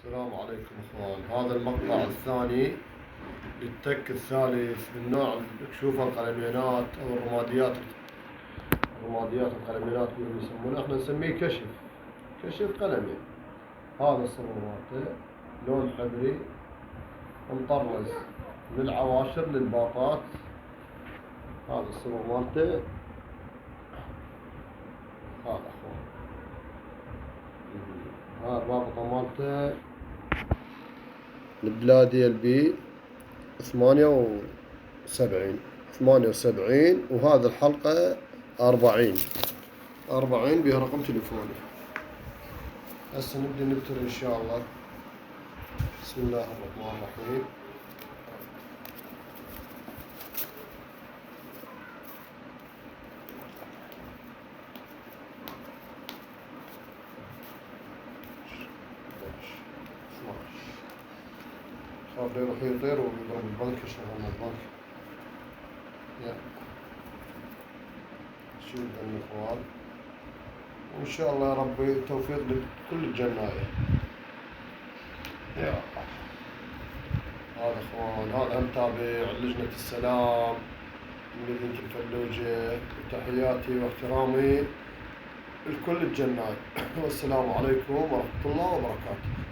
السلام عليكم اخوان. هذا المقطع الثاني للتك الثالث من نوع تشوفه القلمينات او الرماديات. القلمينات اللي يسمونه، احنا نسميه كشف قلمي. هذا الصبغ مالته لون حبري مطرز من العواشر للباقات. هذا الصبغ مالته. هذا اخوان، هذا الرابطة مالته البلادي البي 78 وهذا الحلقة 40 بها رقم تليفوني. هسه نبدأ نبتر إن شاء الله. بسم الله الرحمن الرحيم. خاف يروح يطير ويضرب البنك، يشغلنا البنك. شوف الإخوان، وإن شاء الله يا رب التوفيق لكل الجناية. يا هذا إخوان، هذا متابع لجنة السلام من مدينة الفلوجة، وتحياتي واحترامي لكل الجناية. والسلام عليكم ورحمة الله وبركاته.